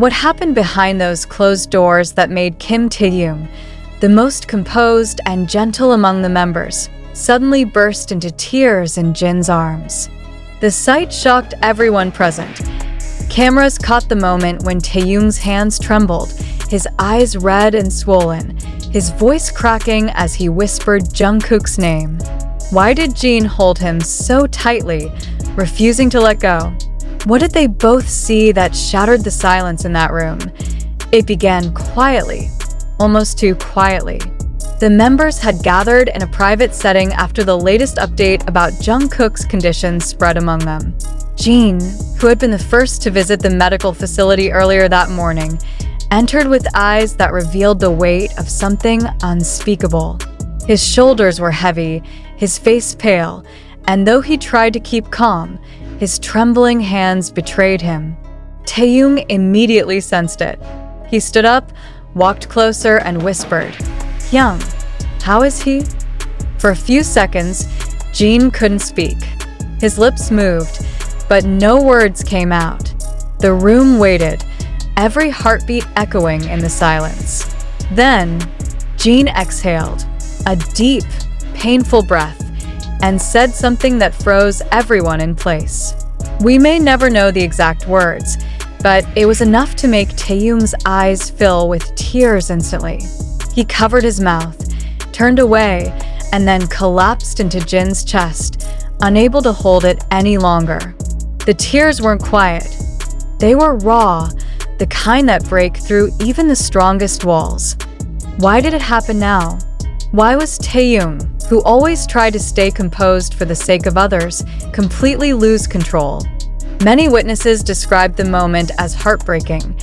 What happened behind those closed doors that made Kim Taehyung, the most composed and gentle among the members, suddenly burst into tears in Jin's arms? The sight shocked everyone present. Cameras caught the moment when Taehyung's hands trembled, his eyes red and swollen, his voice cracking as he whispered Jungkook's name. Why did Jin hold him so tightly, refusing to let go? What did they both see that shattered the silence in that room? It began quietly, almost too quietly. The members had gathered in a private setting after the latest update about Jungkook's condition spread among them. Jin, who had been the first to visit the medical facility earlier that morning, entered with eyes that revealed the weight of something unspeakable. His shoulders were heavy, his face pale, and though he tried to keep calm, his trembling hands betrayed him. Taehyung immediately sensed it. He stood up, walked closer, and whispered, "Hyung, how is he?" For a few seconds, Jin couldn't speak. His lips moved, but no words came out. The room waited, every heartbeat echoing in the silence. Then, Jin exhaled, a deep, painful breath, and said something that froze everyone in place. We may never know the exact words, but it was enough to make Taehyung's eyes fill with tears instantly. He covered his mouth, turned away, and then collapsed into Jin's chest, unable to hold it any longer. The tears weren't quiet. They were raw, the kind that break through even the strongest walls. Why did it happen now? Why was Taehyung, who always tried to stay composed for the sake of others, completely lose control? Many witnesses described the moment as heartbreaking,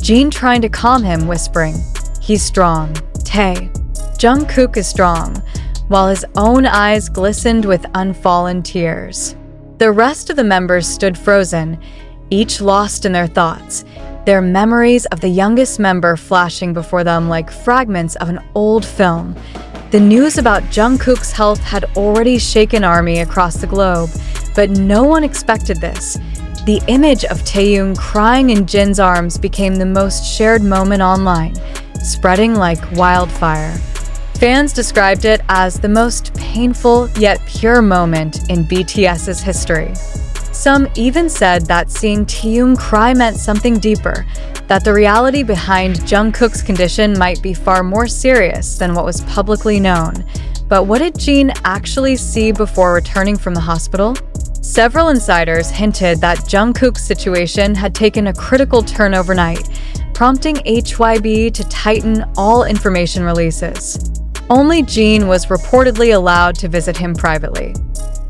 Jin trying to calm him, whispering, "He's strong, Tae. Jungkook is strong," while his own eyes glistened with unfallen tears. The rest of the members stood frozen, each lost in their thoughts, their memories of the youngest member flashing before them like fragments of an old film. The news about Jungkook's health had already shaken army across the globe, but no one expected this. The image of Taehyung crying in Jin's arms became the most shared moment online, spreading like wildfire. Fans described it as the most painful yet pure moment in BTS's history. Some even said that seeing Taehyung cry meant something deeper, that the reality behind Jungkook's condition might be far more serious than what was publicly known. But what did Jin actually see before returning from the hospital? Several insiders hinted that Jungkook's situation had taken a critical turn overnight, prompting HYB to tighten all information releases. Only Jin was reportedly allowed to visit him privately.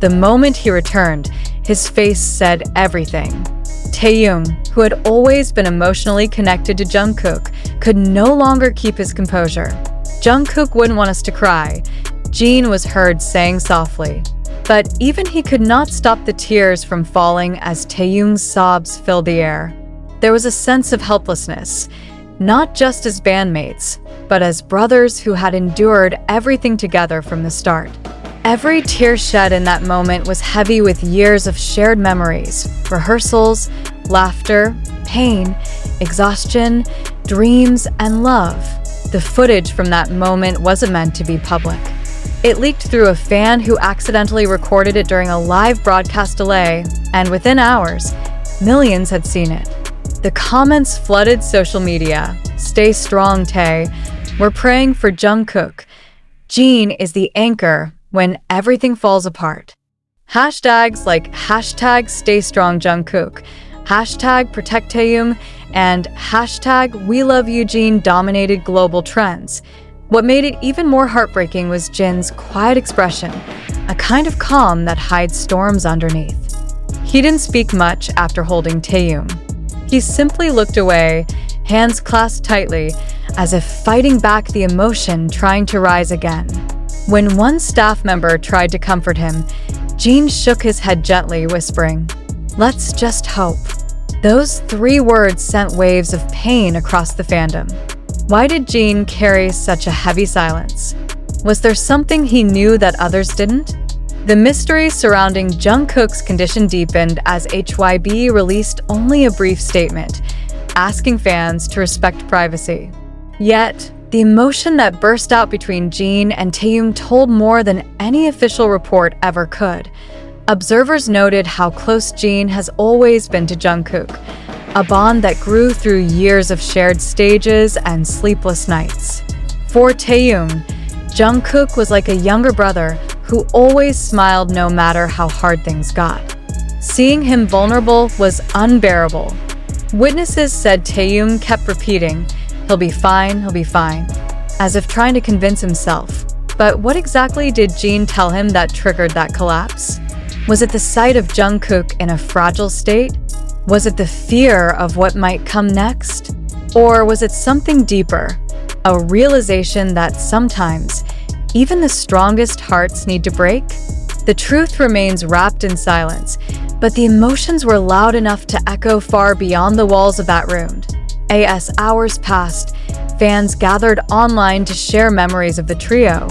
The moment he returned, his face said everything. Taehyung, who had always been emotionally connected to Jungkook, could no longer keep his composure. "Jungkook wouldn't want us to cry," Jin was heard saying softly. But even he could not stop the tears from falling as Taehyung's sobs filled the air. There was a sense of helplessness, not just as bandmates, but as brothers who had endured everything together from the start. Every tear shed in that moment was heavy with years of shared memories, rehearsals, laughter, pain, exhaustion, dreams, and love. The footage from that moment wasn't meant to be public. It leaked through a fan who accidentally recorded it during a live broadcast delay, and within hours, millions had seen it. The comments flooded social media. "Stay strong, Tae. We're praying for Jungkook. Jin is the anchor when everything falls apart." Hashtags like #StayStrongJungkook, #ProtectTaehyung, and #WeLoveEugene dominated global trends. What made it even more heartbreaking was Jin's quiet expression, a kind of calm that hides storms underneath. He didn't speak much after holding Taehyung. He simply looked away, hands clasped tightly, as if fighting back the emotion trying to rise again. When one staff member tried to comfort him, Jin shook his head gently, whispering, "Let's just hope." Those 3 words sent waves of pain across the fandom. Why did Jin carry such a heavy silence? Was there something he knew that others didn't? The mystery surrounding Jungkook's condition deepened as HYB released only a brief statement. asking fans to respect privacy. Yet, the emotion that burst out between Jin and Taehyung told more than any official report ever could. Observers noted how close Jin has always been to Jungkook, a bond that grew through years of shared stages and sleepless nights. For Taehyung, Jungkook was like a younger brother who always smiled no matter how hard things got. Seeing him vulnerable was unbearable. Witnesses said Taehyung kept repeating, he'll be fine, as if trying to convince himself. But what exactly did Jin tell him that triggered that collapse? Was it the sight of Jungkook in a fragile state? Was it the fear of what might come next? Or was it something deeper? A realization that sometimes, even the strongest hearts need to break? The truth remains wrapped in silence, but the emotions were loud enough to echo far beyond the walls of that room. As hours passed, fans gathered online to share memories of the trio,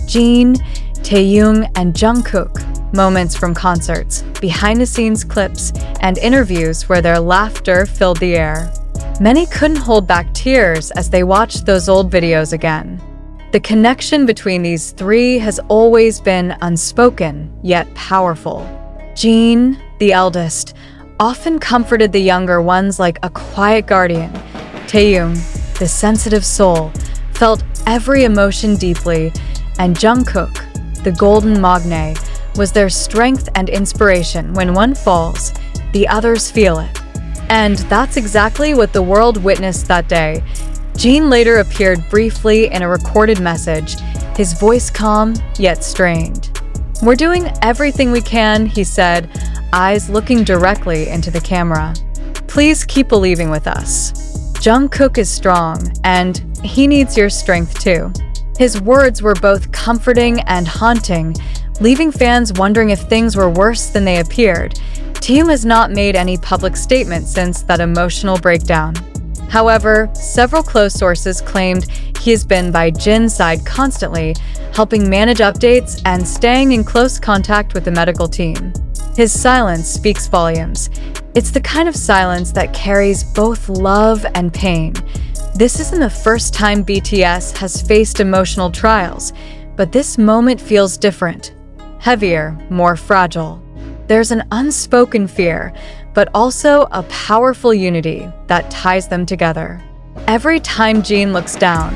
Jin, Taehyung, and Jungkook, moments from concerts, behind-the-scenes clips, and interviews where their laughter filled the air. Many couldn't hold back tears as they watched those old videos again. The connection between these three has always been unspoken, yet powerful. Jin, the eldest, often comforted the younger ones like a quiet guardian. Taehyung, the sensitive soul, felt every emotion deeply, and Jungkook, the golden magne, was their strength and inspiration. When one falls, the others feel it. And that's exactly what the world witnessed that day. Jin later appeared briefly in a recorded message, his voice calm yet strained. "We're doing everything we can," he said, eyes looking directly into the camera. "Please keep believing with us. Jungkook is strong, and he needs your strength too." His words were both comforting and haunting, leaving fans wondering if things were worse than they appeared. Taehyung has not made any public statement since that emotional breakdown. However, several close sources claimed he has been by Jin's side constantly, helping manage updates and staying in close contact with the medical team. His silence speaks volumes. It's the kind of silence that carries both love and pain. This isn't the first time BTS has faced emotional trials, but this moment feels different, heavier, more fragile. There's an unspoken fear, but also a powerful unity that ties them together. Every time Jin looks down,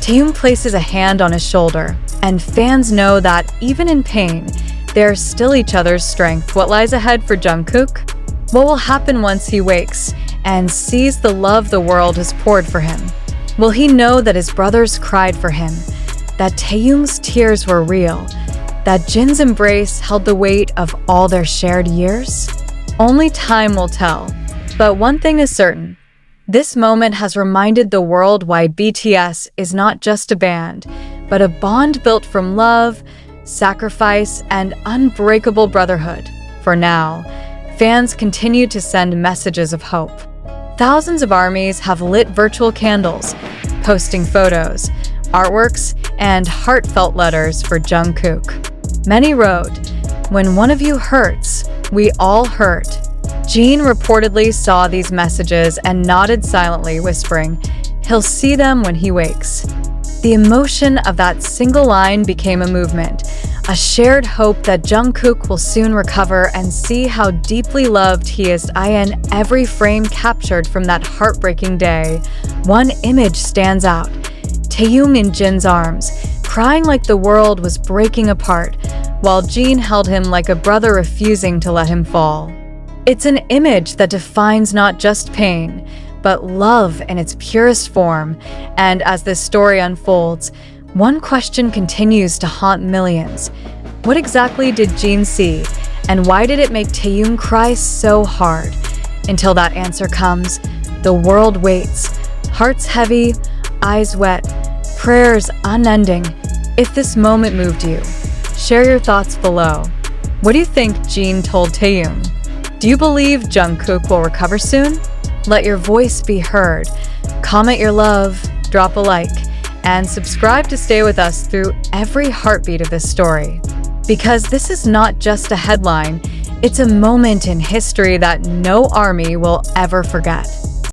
Taehyung places a hand on his shoulder, and fans know that even in pain, they're still each other's strength. What lies ahead for Jungkook? What will happen once he wakes and sees the love the world has poured for him? Will he know that his brothers cried for him, that Taehyung's tears were real, that Jin's embrace held the weight of all their shared years? Only time will tell. But one thing is certain. This moment has reminded the world why BTS is not just a band, but a bond built from love, sacrifice, and unbreakable brotherhood. For now, fans continue to send messages of hope. Thousands of armies have lit virtual candles, posting photos, artworks, and heartfelt letters for Jungkook. Many wrote, "When one of you hurts, we all hurt." Jin reportedly saw these messages and nodded silently, whispering, "He'll see them when he wakes." The emotion of that single line became a movement, a shared hope that Jungkook will soon recover and see how deeply loved he is. In every frame captured from that heartbreaking day, one image stands out. Taehyung in Jin's arms, crying like the world was breaking apart, while Jin held him like a brother refusing to let him fall. It's an image that defines not just pain, but love in its purest form. And as this story unfolds, one question continues to haunt millions. What exactly did Jin see, and why did it make Taehyung cry so hard? Until that answer comes, the world waits, hearts heavy, eyes wet, prayers unending. If this moment moved you, share your thoughts below. What do you think Jin told Taehyung? Do you believe Jungkook will recover soon? Let your voice be heard. Comment your love, drop a like, and subscribe to stay with us through every heartbeat of this story. Because this is not just a headline, it's a moment in history that no army will ever forget.